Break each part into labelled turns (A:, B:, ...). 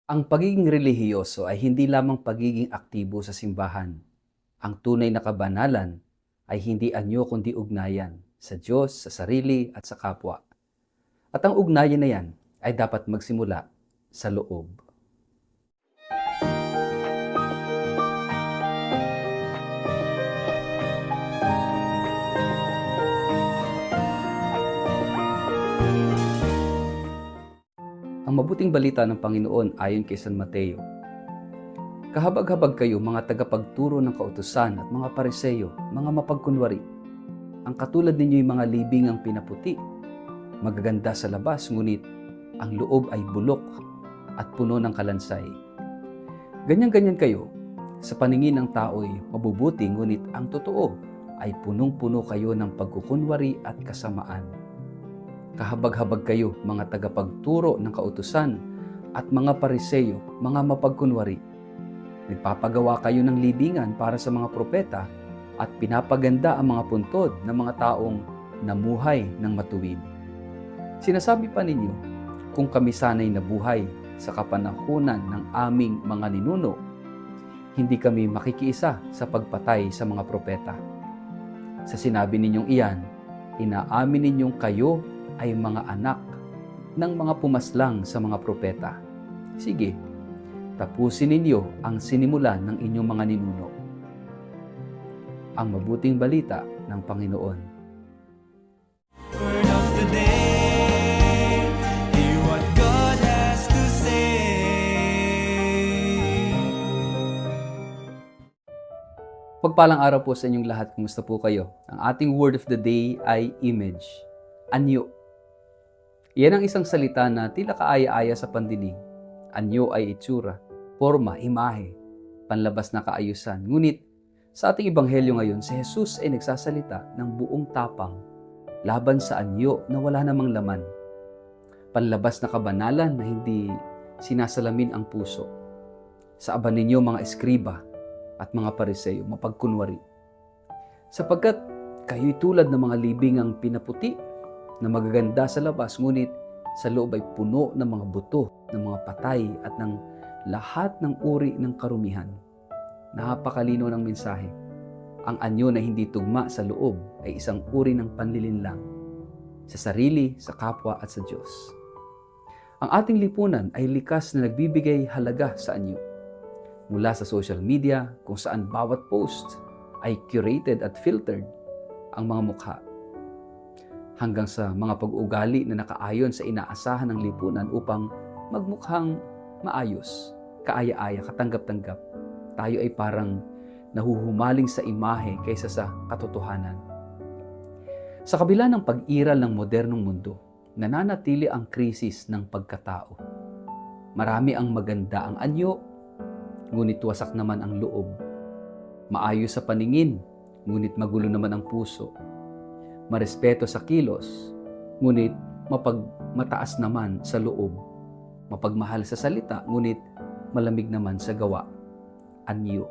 A: Ang pagiging relihiyoso ay hindi lamang pagiging aktibo sa simbahan. Ang tunay na kabanalan ay hindi anyo kundi ugnayan sa Diyos, sa sarili at sa kapwa. At ang ugnayan na yan ay dapat magsimula sa loob. Ang mabuting balita ng Panginoon ayon kay San Mateo. Kahabag-habag kayo mga tagapagturo ng kautusan at mga pariseyo, mga mapagkunwari. Ang katulad ninyo'y mga libingang pinaputi, magaganda sa labas ngunit ang loob ay bulok at puno ng kalansay. Ganyan-ganyan kayo, sa paningin ng tao'y mabubuti ngunit ang totoo ay punong-puno kayo ng pagkukunwari at kasamaan. Kahabag-habag kayo mga tagapagturo ng kautusan at mga pariseyo, mga mapagkunwari. Nagpapagawa kayo ng libingan para sa mga propeta at pinapaganda ang mga puntod ng mga taong namuhay ng matuwid. Sinasabi pa ninyo, kung kami sana'y nabuhay sa kapanahunan ng aming mga ninuno, hindi kami makikiisa sa pagpatay sa mga propeta. Sa sinabi ninyong iyan, inaamin ninyong kayo ay mga anak ng mga pumaslang sa mga propeta. Sige, tapusin ninyo ang sinimulan ng inyong mga ninuno. Ang mabuting balita ng Panginoon.
B: Word of the day, hear what God has to say.
A: Pagpalang araw po sa inyong lahat. Kumusta po kayo? Ang ating word of the day ay image, anyo. Yan ang isang salita na tila kaaya-aya sa pandinig. Anyo ay itsura, forma, imahe, panlabas na kaayusan. Ngunit sa ating ebanghelyo ngayon, si Jesus ay nagsasalita ng buong tapang laban sa anyo na wala namang laman. Panlabas na kabanalan na hindi sinasalamin ang puso. Sa aba ninyo mga eskriba at mga pariseyo, mapagkunwari. Sapagkat kayo'y tulad ng mga libingang pinaputi na magaganda sa labas, ngunit sa loob ay puno ng mga buto, ng mga patay at ng lahat ng uri ng karumihan. Napakalino ng mensahe. Ang anyo na hindi tugma sa loob ay isang uri ng panlilinlang sa sarili, sa kapwa at sa Diyos. Ang ating lipunan ay likas na nagbibigay halaga sa anyo. Mula sa social media kung saan bawat post ay curated at filtered ang mga mukha, hanggang sa mga pag-uugali na nakaayon sa inaasahan ng lipunan upang magmukhang maayos, kaaya-aya, katanggap-tanggap. Tayo ay parang nahuhumaling sa imahe kaysa sa katotohanan. Sa kabila ng pag-iral ng modernong mundo, nananatili ang krisis ng pagkatao. Marami ang maganda ang anyo, ngunit wasak naman ang loob. Maayos sa paningin, ngunit magulo naman ang puso. Marespeto sa kilos, ngunit mapagmataas naman sa loob. Mapagmahal sa salita, ngunit malamig naman sa gawa. Anyo,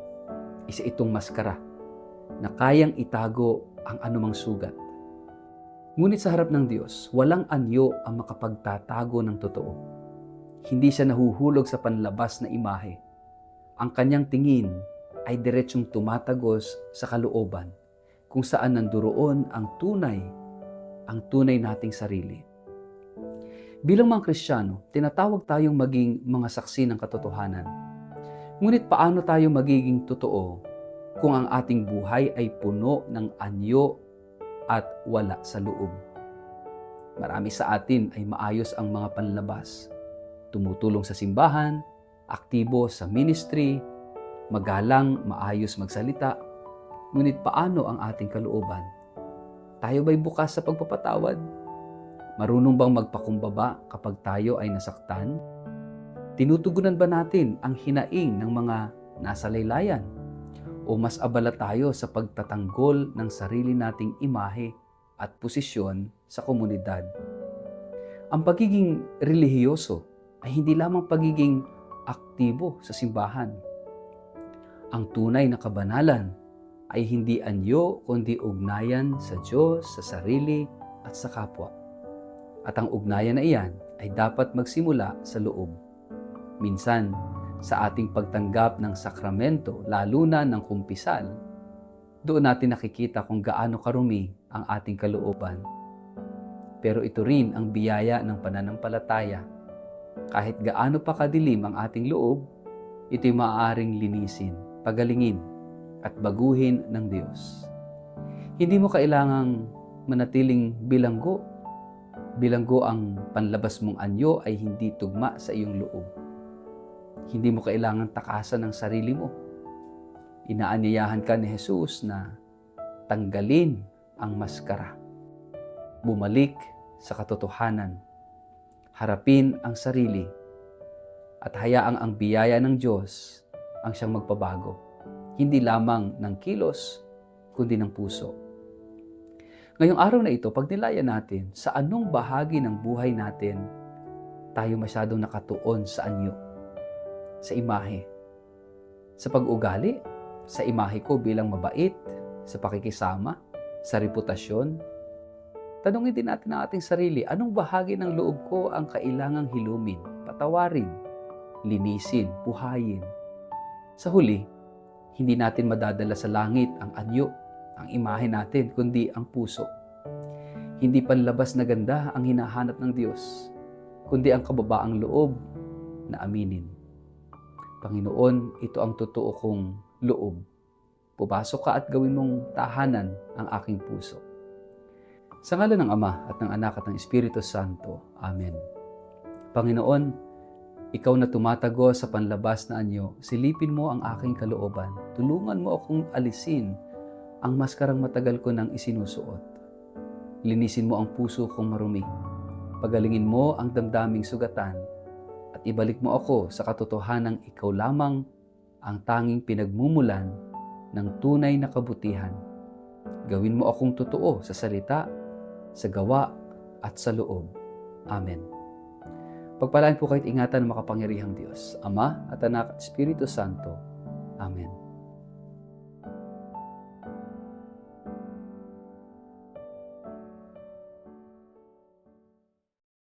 A: isa itong maskara na kayang itago ang anumang sugat. Ngunit sa harap ng Diyos, walang anyo ang makapagtatago ng totoo. Hindi siya nahuhulog sa panlabas na imahe. Ang kanyang tingin ay diretsyong tumatagos sa kalooban, kung saan nanduroon ang tunay nating sarili. Bilang mga Kristiyano, tinatawag tayong maging mga saksi ng katotohanan. Ngunit paano tayo magiging totoo kung ang ating buhay ay puno ng anyo at wala sa loob? Marami sa atin ay maayos ang mga panlabas. Tumutulong sa simbahan, aktibo sa ministry, magalang, maayos magsalita. Ngunit paano ang ating kalooban? Tayo ba'y bukas sa pagpapatawad? Marunong bang magpakumbaba kapag tayo ay nasaktan? Tinutugunan ba natin ang hinaing ng mga nasa laylayan? O mas abala tayo sa pagtatanggol ng sarili nating imahe at posisyon sa komunidad? Ang pagiging relihiyoso ay hindi lamang pagiging aktibo sa simbahan. Ang tunay na kabanalan ay hindi anyo kundi ugnayan sa Diyos, sa sarili at sa kapwa. At ang ugnayan na iyan ay dapat magsimula sa loob. Minsan, sa ating pagtanggap ng sakramento, lalo na ng kumpisal, doon natin nakikita kung gaano karumi ang ating kalooban. Pero ito rin ang biyaya ng pananampalataya. Kahit gaano pa kadilim ang ating loob, ito'y maaaring linisin, pagalingin, at baguhin ng Diyos. Hindi mo kailangang manatiling bilanggo. Bilanggo ang panlabas mong anyo ay hindi tugma sa iyong loob. Hindi mo kailangang takasan ang sarili mo. Inaanyayahan ka ni Jesus na tanggalin ang maskara. Bumalik sa katotohanan. Harapin ang sarili. At hayaang ang biyaya ng Diyos ang siyang magpabago. Hindi lamang ng kilos, kundi ng puso. Ngayong araw na ito, pag nilayan natin sa anong bahagi ng buhay natin tayo masyadong nakatuon sa anyo, sa imahe, sa pag-ugali, sa imahe ko bilang mabait, sa pakikisama, sa reputasyon. Tanungin din natin ang ating sarili, anong bahagi ng loob ko ang kailangang hilumin, patawarin, linisin, buhayin. Sa huli, hindi natin madadala sa langit ang anyo, ang imahe natin, kundi ang puso. Hindi panlabas na ganda ang hinahanap ng Diyos, kundi ang kababaang loob na aminin. Panginoon, ito ang totoo kong loob. Pumasok ka at gawin mong tahanan ang aking puso. Sa ngalan ng Ama at ng Anak at ng Espiritu Santo. Amen. Panginoon, Ikaw na tumatago sa panlabas na anyo, silipin mo ang aking kalooban. Tulungan mo akong alisin ang maskarang matagal ko nang isinusuot. Linisin mo ang puso kong marumi. Pagalingin mo ang damdaming sugatan at ibalik mo ako sa katotohanang ikaw lamang ang tanging pinagmumulan ng tunay na kabutihan. Gawin mo akong totoo sa salita, sa gawa at sa loob. Amen. Pagpalain po kahit ingatan ng makapangyarihang Diyos, Ama at Anak at Espiritu Santo. Amen.